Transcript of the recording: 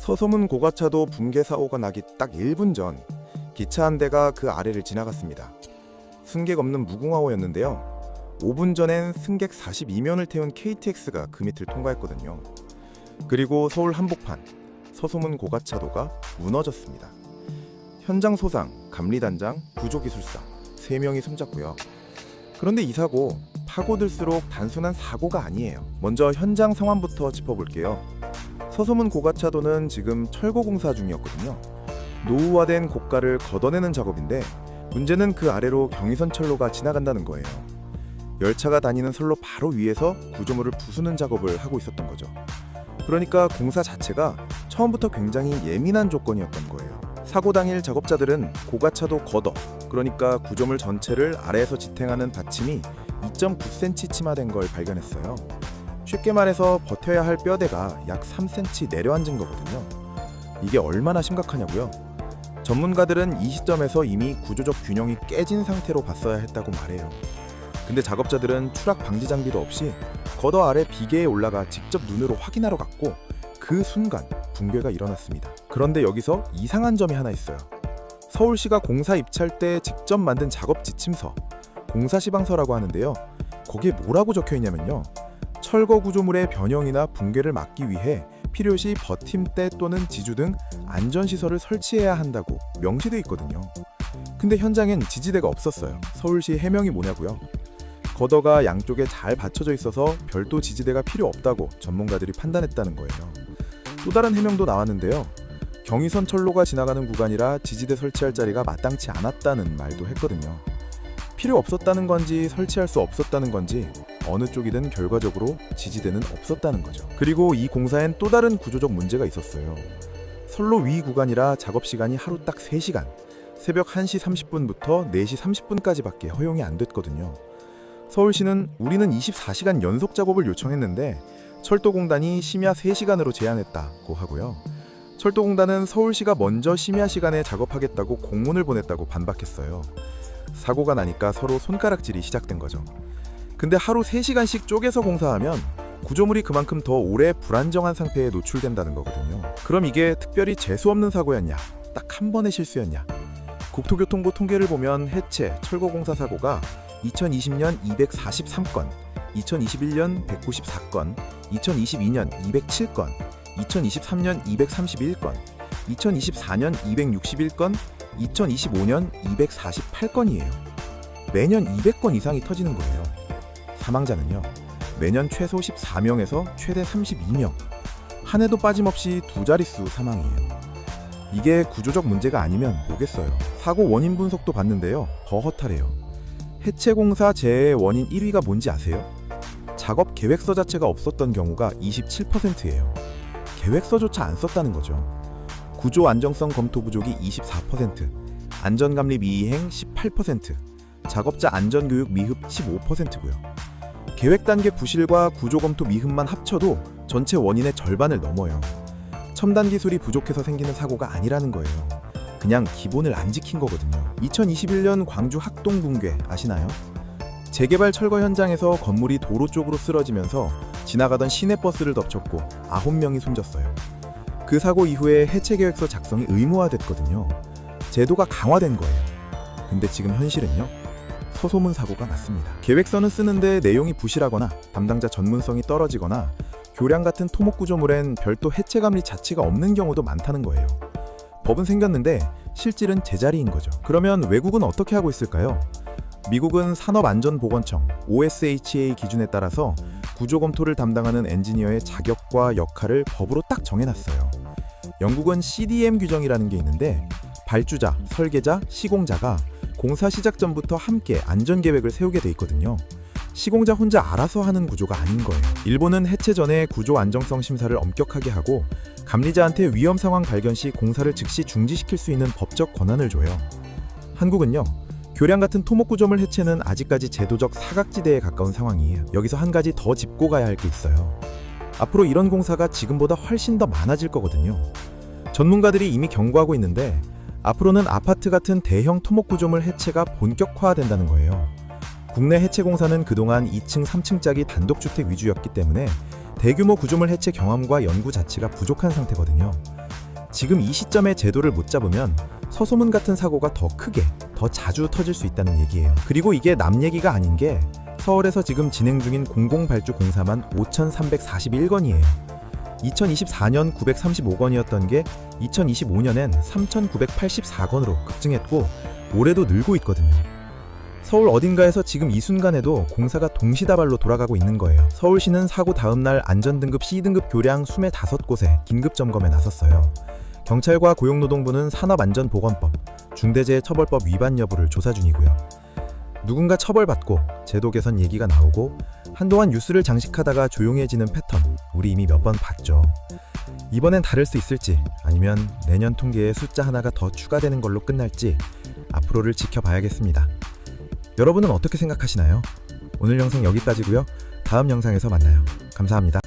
서소문 고가차도 붕괴 사고가 나기 딱 1분 전 기차 한 대가 그 아래를 지나갔습니다. 승객 없는 무궁화호였는데요. 5분 전엔 승객 42명을 태운 KTX가 그 밑을 통과했거든요. 그리고 서울 한복판 서소문 고가차도가 무너졌습니다. 현장 소상, 감리단장, 구조기술사 3명이 숨졌고요. 그런데 이 사고 파고들수록 단순한 사고가 아니에요. 먼저 현장 상황부터 짚어볼게요. 서소문 고가차도는 지금 철거 공사 중이었거든요. 노후화된 고가를 걷어내는 작업인데 문제는 그 아래로 경의선 철로가 지나간다는 거예요. 열차가 다니는 선로 바로 위에서 구조물을 부수는 작업을 하고 있었던 거죠. 그러니까 공사 자체가 처음부터 굉장히 예민한 조건이었던 거예요. 사고 당일 작업자들은 고가차도 걷어, 그러니까 구조물 전체를 아래에서 지탱하는 받침이 2.9cm 침하된 걸 발견했어요. 쉽게 말해서 버텨야 할 뼈대가 약 3cm 내려앉은 거거든요. 이게 얼마나 심각하냐고요? 전문가들은 이 시점에서 이미 구조적 균형이 깨진 상태로 봤어야 했다고 말해요. 근데 작업자들은 추락 방지 장비도 없이 걷어 아래 비계에 올라가 직접 눈으로 확인하러 갔고 그 순간 붕괴가 일어났습니다. 그런데 여기서 이상한 점이 하나 있어요. 서울시가 공사 입찰 때 직접 만든 작업 지침서, 공사 시방서라고 하는데요. 거기에 뭐라고 적혀 있냐면요. 철거 구조물의 변형이나 붕괴를 막기 위해 필요시 버팀대 또는 지주 등 안전시설을 설치해야 한다고 명시돼 있거든요. 근데 현장엔 지지대가 없었어요. 서울시 해명이 뭐냐고요? 걷어가 양쪽에 잘 받쳐져 있어서 별도 지지대가 필요 없다고 전문가들이 판단했다는 거예요. 또 다른 해명도 나왔는데요. 경의선 철로가 지나가는 구간이라 지지대 설치할 자리가 마땅치 않았다는 말도 했거든요. 필요 없었다는 건지 설치할 수 없었다는 건지 어느 쪽이든 결과적으로 지지대는 없었다는 거죠. 그리고 이 공사엔 또 다른 구조적 문제가 있었어요. 선로 위 구간이라 작업 시간이 하루 딱 3시간, 새벽 1시 30분부터 4시 30분까지밖에 허용이 안 됐거든요. 서울시는 우리는 24시간 연속 작업을 요청했는데 철도공단이 심야 3시간으로 제한했다고 하고요. 철도공단은 서울시가 먼저 심야 시간에 작업하겠다고 공문을 보냈다고 반박했어요. 사고가 나니까 서로 손가락질이 시작된 거죠. 근데 하루 3시간씩 쪼개서 공사하면 구조물이 그만큼 더 오래 불안정한 상태에 노출된다는 거거든요. 그럼 이게 특별히 재수없는 사고였냐? 딱 한 번의 실수였냐? 국토교통부 통계를 보면 해체, 철거공사 사고가 2020년 243건, 2021년 194건, 2022년 207건, 2023년 231건, 2024년 261건, 2025년 248건이에요. 매년 200건 이상이 터지는 거예요. 사망자는요, 매년 최소 14명에서 최대 32명, 한 해도 빠짐없이 2자릿수 사망이에요. 이게 구조적 문제가 아니면 뭐겠어요. 사고 원인 분석도 봤는데요, 더 허탈해요. 해체 공사 재해의 원인 1위가 뭔지 아세요? 작업 계획서 자체가 없었던 경우가 27%예요. 계획서조차 안 썼다는 거죠. 구조 안정성 검토 부족이 24%, 안전감리 미이행 18%, 작업자 안전교육 미흡 15%고요. 계획 단계 부실과 구조 검토 미흡만 합쳐도 전체 원인의 절반을 넘어요. 첨단 기술이 부족해서 생기는 사고가 아니라는 거예요. 그냥 기본을 안 지킨 거거든요. 2021년 광주 학동 붕괴 아시나요? 재개발 철거 현장에서 건물이 도로 쪽으로 쓰러지면서 지나가던 시내버스를 덮쳤고 9명이 숨졌어요. 그 사고 이후에 해체 계획서 작성이 의무화됐거든요. 제도가 강화된 거예요. 근데 지금 현실은요? 서소문 사고가 났습니다. 계획서는 쓰는데 내용이 부실하거나 담당자 전문성이 떨어지거나 교량 같은 토목 구조물엔 별도 해체 감리 자체가 없는 경우도 많다는 거예요. 법은 생겼는데 실질은 제자리인 거죠. 그러면 외국은 어떻게 하고 있을까요? 미국은 산업안전보건청 OSHA 기준에 따라서 구조 검토를 담당하는 엔지니어의 자격과 역할을 법으로 딱 정해놨어요. 영국은 CDM 규정이라는 게 있는데 발주자, 설계자, 시공자가 공사 시작 전부터 함께 안전계획을 세우게 돼 있거든요. 시공자 혼자 알아서 하는 구조가 아닌 거예요. 일본은 해체 전에 구조 안정성 심사를 엄격하게 하고 감리자한테 위험 상황 발견 시 공사를 즉시 중지시킬 수 있는 법적 권한을 줘요. 한국은요, 교량 같은 토목 구조물 해체는 아직까지 제도적 사각지대에 가까운 상황이에요. 여기서 한 가지 더 짚고 가야 할 게 있어요. 앞으로 이런 공사가 지금보다 훨씬 더 많아질 거거든요. 전문가들이 이미 경고하고 있는데 앞으로는 아파트 같은 대형 토목 구조물 해체가 본격화된다는 거예요. 국내 해체 공사는 그동안 2층, 3층짜리 단독주택 위주였기 때문에 대규모 구조물 해체 경험과 연구 자체가 부족한 상태거든요. 지금 이 시점에 제도를 못 잡으면 서소문 같은 사고가 더 크게, 더 자주 터질 수 있다는 얘기예요. 그리고 이게 남 얘기가 아닌 게 서울에서 지금 진행 중인 공공발주 공사만 5,341건이에요. 2024년 935건이었던 게 2025년엔 3,984건으로 급증했고 올해도 늘고 있거든요. 서울 어딘가에서 지금 이 순간에도 공사가 동시다발로 돌아가고 있는 거예요. 서울시는 사고 다음 날 안전등급 C등급 교량 25곳에 긴급점검에 나섰어요. 경찰과 고용노동부는 산업안전보건법, 중대재해처벌법 위반 여부를 조사 중이고요. 누군가 처벌받고 제도 개선 얘기가 나오고 한동안 뉴스를 장식하다가 조용해지는 패턴 우리 이미 몇 번 봤죠. 이번엔 다를 수 있을지 아니면 내년 통계에 숫자 하나가 더 추가되는 걸로 끝날지 앞으로를 지켜봐야겠습니다. 여러분은 어떻게 생각하시나요? 오늘 영상 여기까지고요. 다음 영상에서 만나요. 감사합니다.